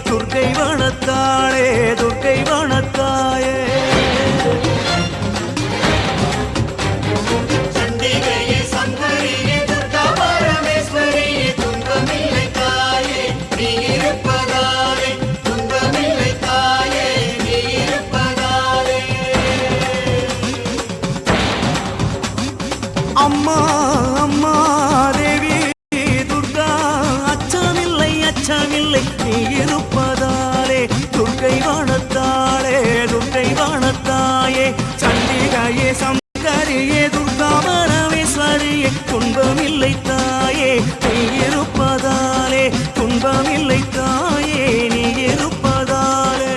துர்க்கை வனத்தாளே துர்க்கை வனத்தாயே அம்மா அம்மா தேவி துர்கா அச்சமில்லை அச்சமில்லை நீ இருப்பதாலே துர்க்கை வனத்தாளே துர்க்கை வனத்தாயே சண்டிகையே சங்கரியே துர்கா பரமேஸ்வரியே துன்பமில்லை தாயே நீ இருப்பதாலே துன்பமில்லை தாயே நீ இருப்பதாலே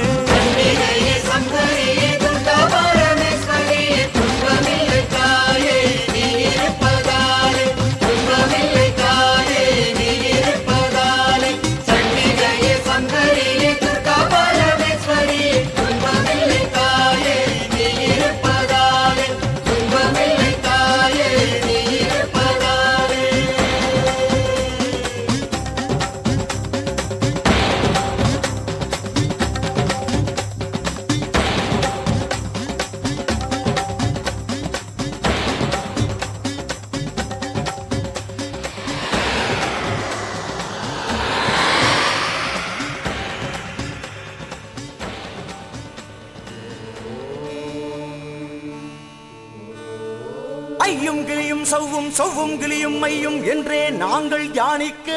ஐயும் கிளியும் சவ்வும் சவ்வும் கிளியும் மையும் என்றே நாங்கள் தியானிக்க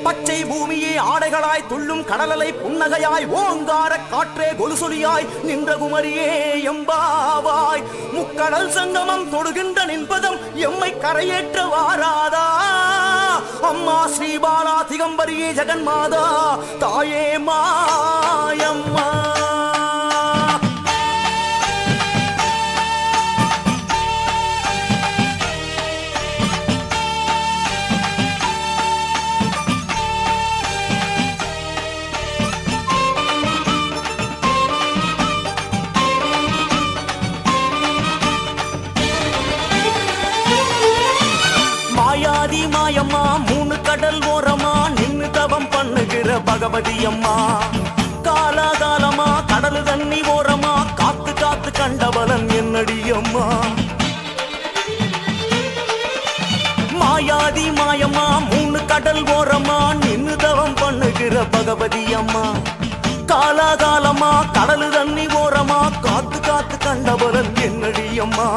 பச்சை பூமியே ஆடைகளாய் துள்ளும் கடலலை புன்னகையாய் ஓங்கார காற்றே கொலுசொலியாய் நின்ற குமரியே எம்பாவாய் முக்கடல் சங்கமம் தொடுகின்ற நின்பதம் எம்மை கரையேற்ற வாராதா அம்மா ஸ்ரீபாலா திகம்பரியே ஜெகன்மாதா தாயே மாயம்மா மாயம்மா மூணு கடல் ஓரமா நின்னு தவம் பண்ணுகிற பகவதி அம்மா காலாகாலமா கடல் தண்ணி ஓரமா காத்து காத்து கண்டவளன் என்னடி அம்மா மாயாதி மாயம்மா மூணு கடல் ஓரமா நின்னு தவம் பண்ணுகிற பகவதி அம்மா காலாகாலமா கடல் தண்ணி ஓரமா காத்து காத்து கண்டவளன் என்னடி அம்மா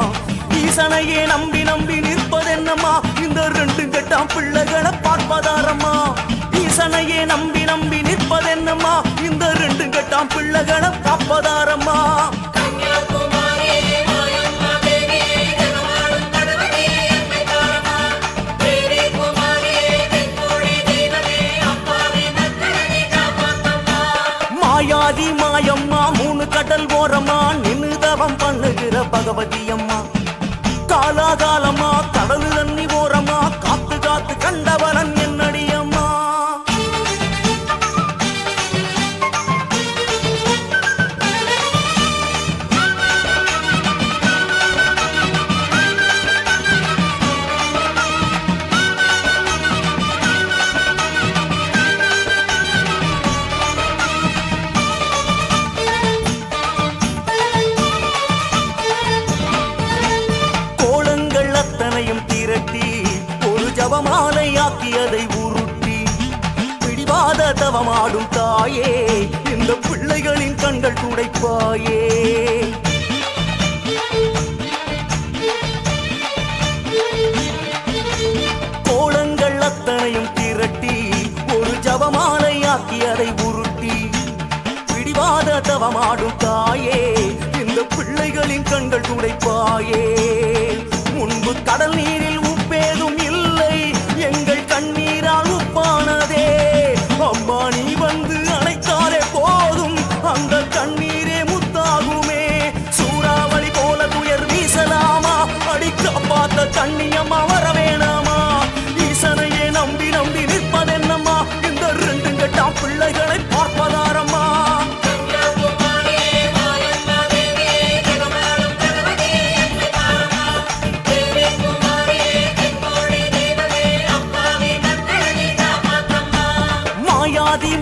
ஈசனையே நம்பி நம்பி நிற்பதென்னம்மா இந்த ரெண்டு கெட்டாம் பிள்ளைகளை பார்ப்பதாரம்மா ஈசனையே நம்பி நம்பி நிற்பதென்னம்மா இந்த ரெண்டு கெட்டாம் பிள்ளைகளை காப்பதாரம்மா மாயாதி மாயம்மா மூணு கடல் ஓரமா நின்னு தவம் பண்ணுகிற பகவதி அம்மா காலாகாலமா கடல் தண்ணி ஓரமா காத்து காத்து கண்டவரன் என்னடி அம்மா ஜபமாலையாக்கியதை உருட்டி பிடிவாத தவமாடும் தாயே இந்த பிள்ளைகளின் கண்கள் துடைப்பாயே கோலங்கள் அத்தனையும் திரட்டி ஒரு ஜபமாலையாக்கியதை உருட்டி பிடிவாத தவமாடும் தாயே இந்த பிள்ளைகளின் கண்கள் துடைப்பாயே முன்பு கடல் நீரில் உப்பேதும் இல்லை எங்கள் கண்ணீரால் உப்பானதே அம்மா நீ வந்து அணைத்தாலே போதும் அந்த கண்ணீரே முத்தாகுமே சூறாவளி போல துயர் வீசலாமா அடிக்க பார்த்த கண்ணியம்மா வர வேணாமா ஈசனையே நம்பி நம்பி நிற்பதென்னம்மா இந்த ரெண்டு கெட்டாம் பிள்ளைகளை பார்ப்பதாரம்மா மாயம்மா தேவியே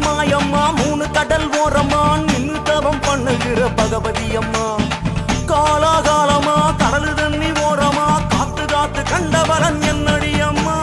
மாயம்மா மூணு கடல் ஓரமா நின்னு தவம் பண்ணுகிற பகவதி அம்மா காலாகாலமா கடல் தண்ணி ஓரமா காத்து காத்து கண்டவரன் என்னடி அம்மா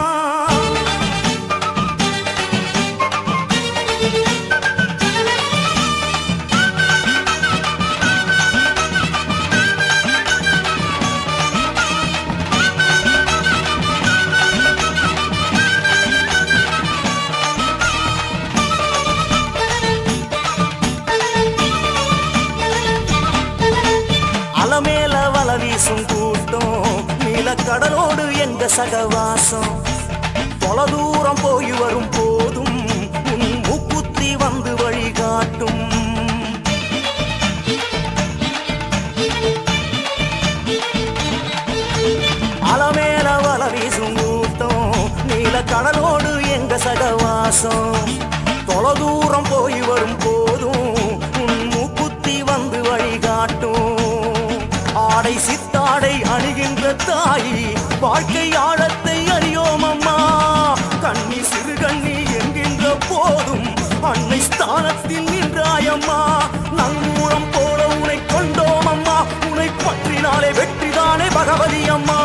அலமேல வல வீசும் கூட்டம் நீலக்கடலோடு எங்க சகவாசம் தொலை தூரம் போய் வரும் போதும் உன் மூக்குத்தி வந்து வழிகாட்டும் அலமேல வல வீசும் கூட்டம் நீலக்கடலோடு எங்க சகவாசம் தொலை தூரம் போய் வரும் போதும் உன் மூக்குத்தி வந்து வழிகாட்டும் ஆடை சித்தாடை அணுகின்ற தாயி வாழ்க்கை ஆழத்தை அறியோம் அம்மா கண்ணி சிறு கண்ணி என்கின்ற போதும் அன்னை ஸ்தானத்தில் நின்றாயம்மா நங்கூரம் போல உனை கொண்டோம் அம்மா உனை பற்றினாலே வெற்றிதானே பகவதி அம்மா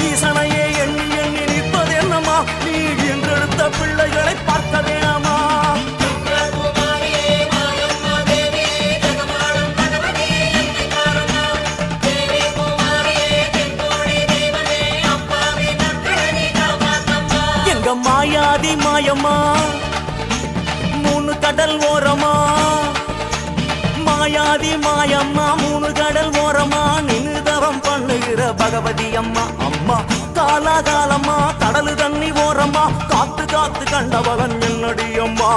ஈசனையே எண்ணி எண்ணி நிற்பது என்னம்மா நீ என்றெடுத்த பிள்ளைகளை பார்க்க வேணாமா மாயாதி மாயம்மா மூணு கடல் ஓரமா மாயாதி மாயம்மா மூணு கடல் ஓரமா நின்னுதவம் பண்ணுகிற பகவதி அம்மா அம்மா காலாகாலமா கடலு தண்ணி ஓரமா காத்து காத்து கண்டவளன் என்னடி அம்மா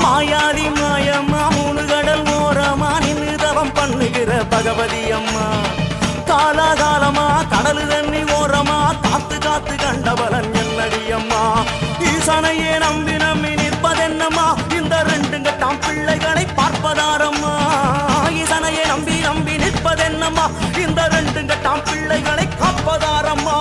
மாயாதி மாயம்மா மூணு கடல் ஓரமா நின்னுதவம் பண்ணுகிற பகவதி அம்மா காலாகாலமா கடலு தண்ணி ஓரமா காத்து காத்து கண்டவளன் என்னடி அம்மா ஈசனையே நம்பி நம்பி நிற்பதென்னம்மா இந்த ரெண்டு கட்டாம் பிள்ளைகளை பார்ப்பதாரம்மா ஈசனையே நம்பி நம்பி நிற்பதென்னம்மா இந்த ரெண்டு கட்டாம் பிள்ளைகளை காப்பதாரம்மா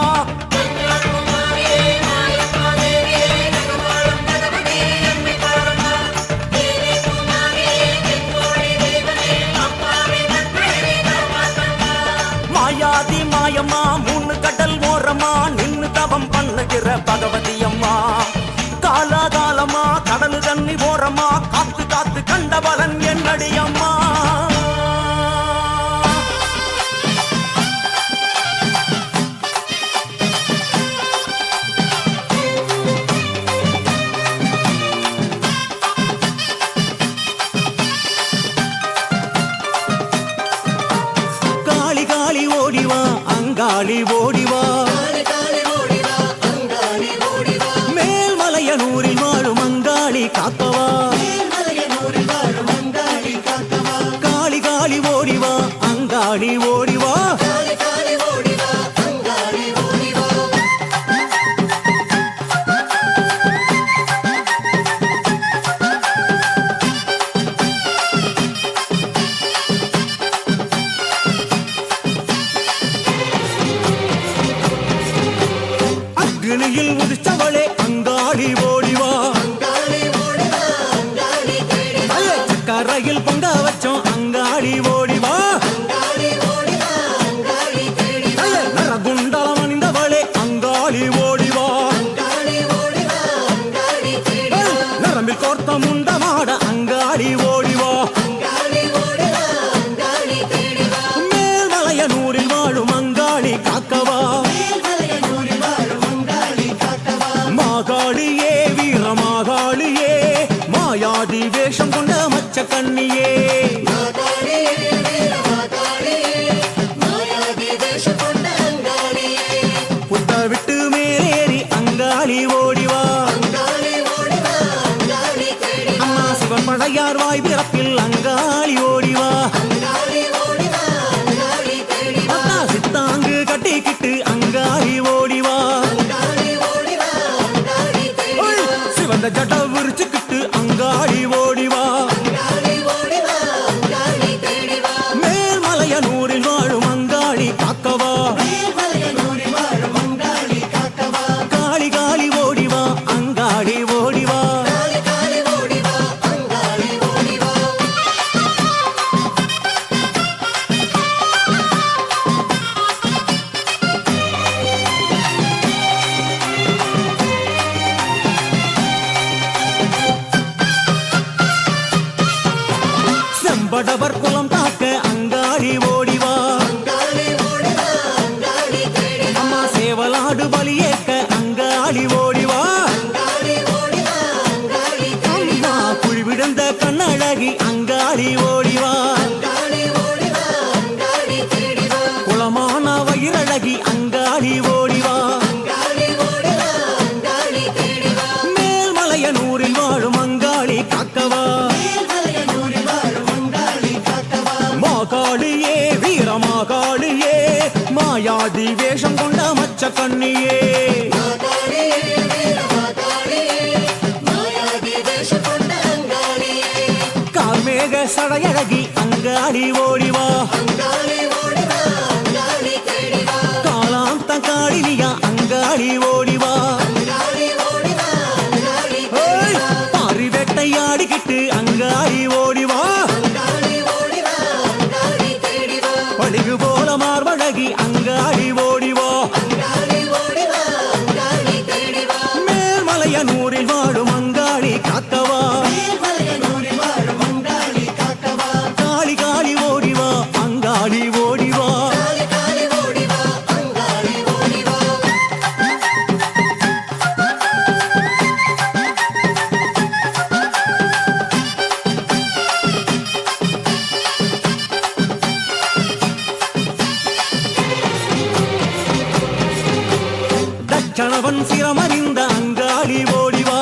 மாயாதி மாயம்மா மூணு கடல் ஓரமா நின்னு தவம் பண்ணுகிற பகவதி அம்மா காலாகாலமா கடலு தண்ணி ஓரமா காத்து காத்து கண்டவளன் என்னடி அம்மா காளி காளி ஓடிவா அங்காளி ஓடிவா மேல்மலையனூரில் வாழும் அங்காளி காக்கவா காளி காளி ஓடிவா அங்காளி ஓடிவா அக்னியில் உதிச்சவளே அங்காளி ஓடிவா கரையில் பொங்க வச்சோம் அங்காளி ஓடிவா நரகுண்டலம் அணிந்தவளே அங்காளி ஓடிவா நரம்பில் கோர்த்த முண்டமாட அங்காளி ஓடிவா மேல்மலையனூரில் வாழும் அங்காளி காக்கவா மாகாளியே வீரமாகாளியே மாயாதி வேஷம் கொண்ட மச்ச கண்ணியே புத்த விட்டு மேலேறி அங்காளி ஓடிவா அம்மா சிவன் படையார் வாய் பிறப்பில் அங்காளி ஓடிவா சித்தாங்கு கட்டிக்கிட்டு அங்காளி ஓடிவா சிவந்த ஜட விரிச்சுக்கிட்டு அங்காளி ஓடிவா மேல்மலையனூரில் வாழும் அங்காளி காக்கவா காளி காளி ஓடிவா அங்காளி ஓடிவா அவடவர் குலம் காக்க அங்காளி ஓடிவா அம்மா சேவலாடு பலியேற்க அங்காளி ஓடிவா அம்மா குழிவிழுந்த கண்ணழகி அங்காளி ஓடிவா குளமான வயிறழகி அங்காளி ஓடிவா மேல்மலையனூரில் வாழும் அங்காளி காக்கவா மாகாளியே வீரமாகாளியே மாயாதி வேஷம் கொண்ட மச்ச கண்ணியே கார்மேக சடையழகி அங்காளி ஓடிவா காலாந்த காளினியா அங்காளி ஓடிவா பாரி வேட்டையாடிக்கிட்டு அங்காளி ஓடிவா பளிகு போல மார்பழகி அங்காளி ஓடிவா மேல்மலையனூரில் வாழும் அங்காளி காக்கவா காளி காளி ஓடிவா அங்காளி ஓடிவா தட்சணவன் சிரமறிந்த அங்காளி ஓடிவா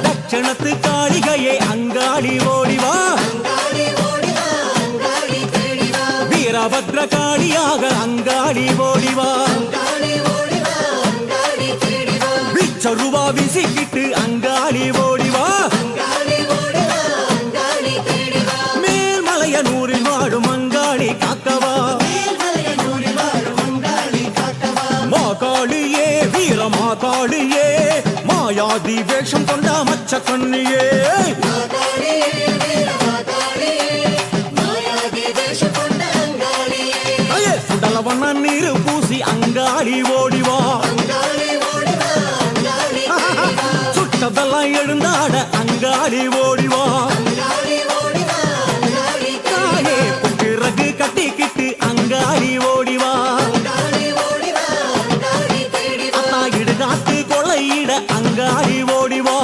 தட்சணத்து காளிகையே அங்காளி ஓடிவா வீரபத்ர காளியாக அங்காளி ஓடிவா விச்சருவா விசிக்கிட்டு அங்காளி ஓடிவா மேல்மலையனூரில் வாழும் அங்காளி காக்கவா மாகாளியே வீரமாகாளியே மாயாதி வேஷம் கொண்ட மச்ச கண்ணியே சுடலவண்ண நீரு பூசி அங்காளி ஓடிவா சுட்டதெல்லாம் எழுந்தாட அங்காளி ஓடிவா தாயே புக்கிறகு கட்டிக்கிட்டு அங்காளி ஓடிவா அத்தா இடுகாத்து கொள்ளையிட அங்காளி ஓடிவா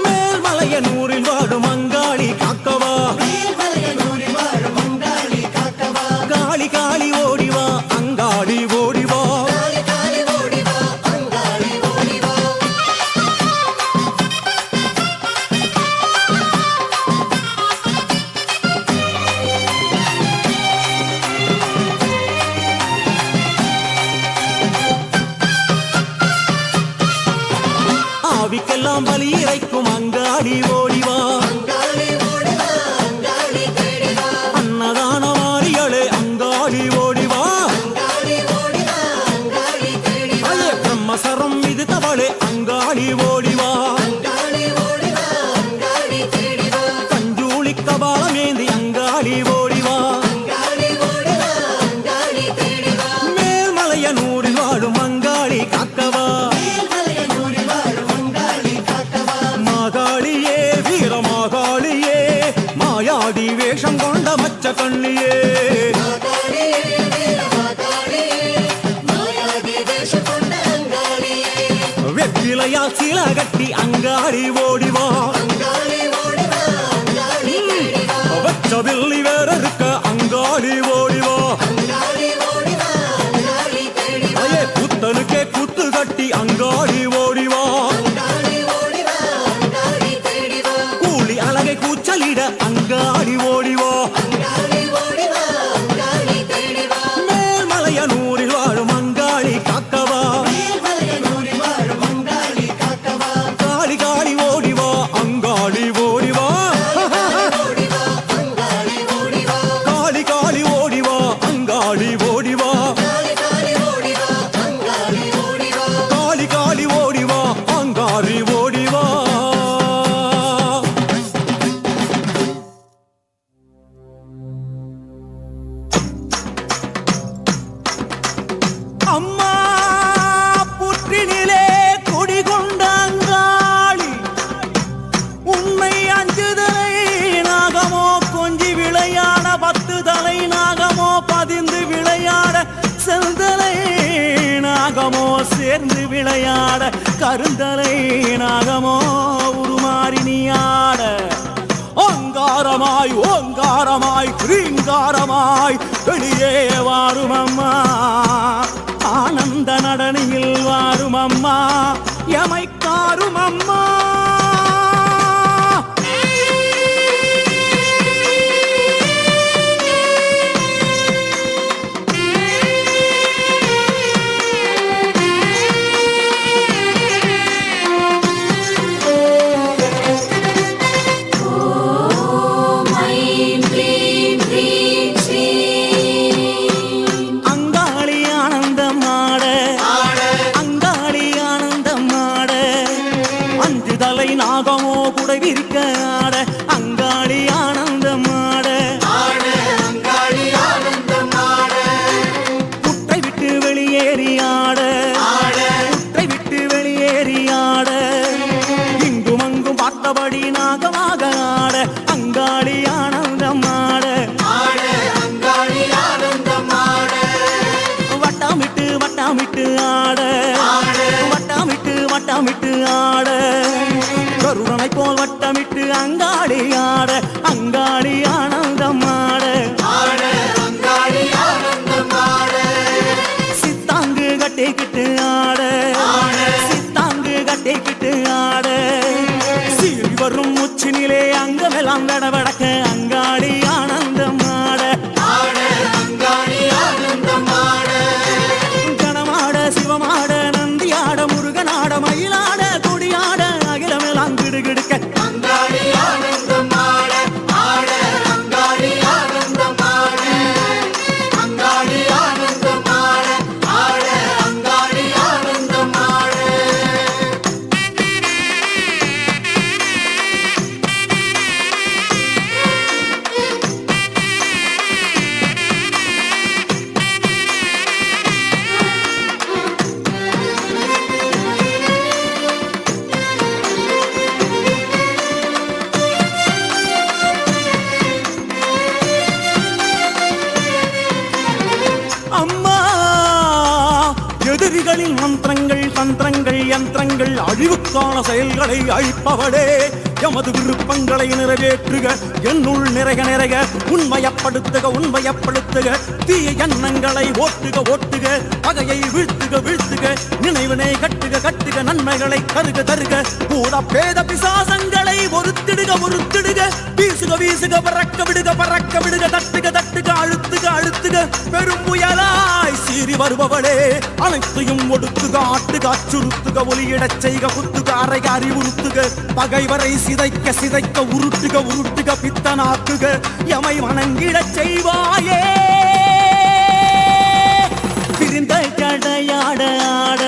மேல்மலையனூரில் வாழும் அங்காளி காக்கவா காளி காளி ஓடிவா அங்காளி ஓடிவா ஆவிக்கெல்லாம் பலி இறைக்கும் அங்காளி ஓடிவா அன்னதான மாறிகளே அங்காளி ஓடிவா பிரம்மசரம் இது தவளே அங்காளி ஓடிவா கஞ்சூளி கபாலமேந்தி அங்காளி ஓடிவா மேல்மலையனூரில் வாழும் அங்காளி காக்கவா மாகாளியே வீரமாகாளியே மாயாடி வேஷம் கொண்ட மச்ச கண்ணியே வெப்பிலையா சீல கட்டி அங்காளி ஓடிவா வச்சவில்லி வேற இருக்க அங்காளி ஓடிவா புத்தனுக்கே குத்து கட்டி அங்காளி ஓடிவா கூலி அழகை கூச்சலிட அங்காளி ஓடிவா மேல்மலையனூரில் வாழும் அங்காளி காக்கவா காளி காளி ஓடிவா அங்காளி ஓடிவா காளி காளி ஓடிவா அங்காளி ஓடிவா காளி காளி ஓடிவா ஆட கருந்தலை நாகமோ உருமாறி நீ ஆட ஓங்காரமாய் ஓங்காரமாய் ரீங்காரமாய் வெளியே வாரும் அம்மா ஆனந்த நடனியில் வாரும் அம்மா எமைக்காரும் அம்மா நாகமோ குடை விரிக்க ஆட அங்காளி ஆனந்தம் ஆட புற்றை விட்டு வெளியேறி ஆட புற்றை விட்டு வெளியேறி ஆட இங்கும் அங்கும் பார்த்தபடி நாகமாக ஆட அங்காளி ஆனந்தம் ஆட வட்டமிட்டு வட்டமிட்டு ஆட வட்டமிட்டு வட்டமிட்டு ஆட கருணனை போல் வட்டமிட்டு அங்காளி ஆட அங்காளி ஆனந்தம் ஆட சித்தாங்கு கட்டிக்கிட்டு ஆட சித்தாங்கு கட்டிக்கிட்டு ஆட சீறி வரும் உச்சினிலே அங்கமெல்லாம் விடவடக்க அங்காளி ஆனந்தம் ஆட கணமாட சிவமாட நந்தியாட முருகனாட மயிலாட கொடியாட அகிலமெல்லாம் கிடுகிடுக்க அம்மா எதிரிகளின் மந்திரங்கள் தந்திரங்கள் யந்திரங்கள் அழிவுக்கான செயல்களை அழிப்பவளே எமது விருப்பங்களை நிறைவேற்றுக என்னுள் நிறைக நிறைக உண்மையப்படுத்துக உண்மையப்படுத்துக தீய எண்ணங்களை ஓட்டுக ஓட்டுக பகையை வீழ்த்துக வீழ்த்துக நினைவினை கட்டுக கட்டுக நன்மைகளை தருக தருக பூத பேத பிசாசங்களை ஒருத்திடுக ஒருத்திடுக வீசுக வீசுக பறக்க விடுக பறக்க விடுக தட்டுக தட்டுக அழுத்துக அழுத்துக பெரும் புயலாய் சீறி வருபவளே அனைத்தையும் ஒடுத்துக ஆட்டுக அச்சுறுத்துக ஒலியிடச் செய்க குத்துக அறைக அறிவுறுத்துக பகைவரை சிதைக்க சிதைக்க உருட்டுக உருட்டுக பித்தனாக்குக எமை வணங்கிடச் செய்வாயே பிரிந்த கடையாட ஆட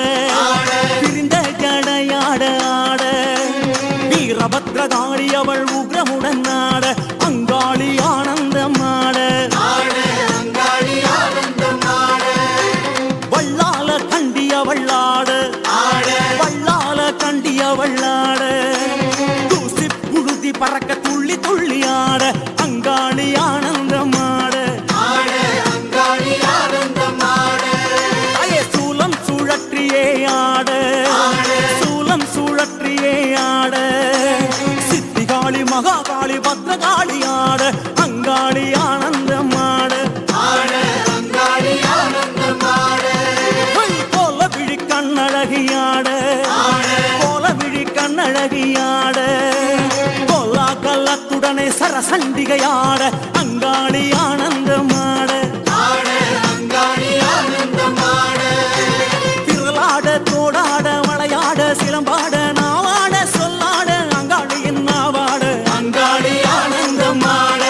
பிரிந்த கடையாட ஆட வீரபத்ரகாளி அவள் உக்ரமுடன் ஆட அங்காளி ஆனந்தம் ஆட வள்ளால கண்டியவள் ஆட வள்ளால கண்டியவள் ஆட தூசி புழுதி பறக்க துள்ளி துள்ளி ஆட அங்காளி ஆனந்தம் ஆட சூலம் சுழற்றியே ஆட சூலம் சுழற்றியே ஆட சித்திகாளி மகாகாளி பத்ரகாளி ஆட அங்காளி ஆனந்தம் ஆட போல விழி கண்ணழகியாட போல விழி கண்ணழகியாட போலா கல்லத்துடனே சரசண்டிகையாட அங்காளி ஆனந்தம் ஆட திரளாட தோடாட வளையாட சிலம்பாட நாவாட சொல்லாட அங்காளியின் நாவாட அங்காளி ஆனந்தம் ஆட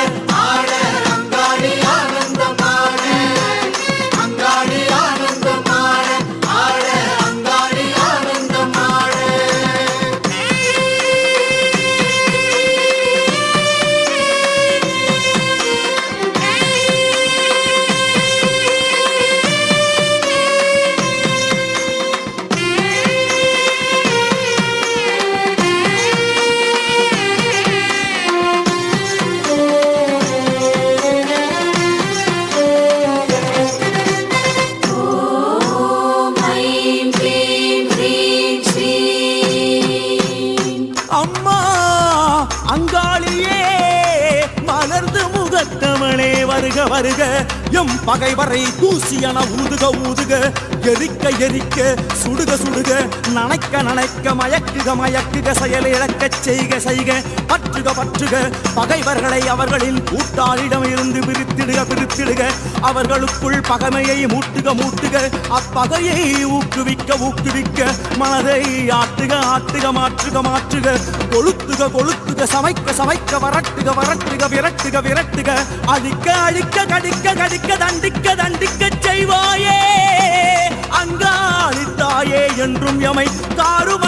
வருக எம் பகைவரை தூசியன ஊதுக ஊதுக எரிக்க எரிக்க சுடுக சுடுக நனைக்க நனைக்க மயக்குக மயக்குக செயல் இழக்கச் செய்க செய்க பற்றுக பற்றுக பகைவர்களை அவர்களின் கூட்டாளிடம் இருந்து பிரித்திடுக பிரித்திடுக அவர்களுக்குள் பகைமையை மூட்டுக மூட்டுக அப்பகையை ஊக்குவிக்க ஊக்குவிக்க மனதை ஆட்டுக ஆட்டுக மாற்றுக மாற்றுக கொளுத்துக கொளுத்துக சமைக்க சமைக்க வரட்டுக வரட்டுக விரட்டுக விரட்டுக அழிக்க அழிக்க கடிக்க கடிக்க தண்டிக்க தண்டிக்க செய்வாயே அங்காளித்தாயே என்றும் எமை காரும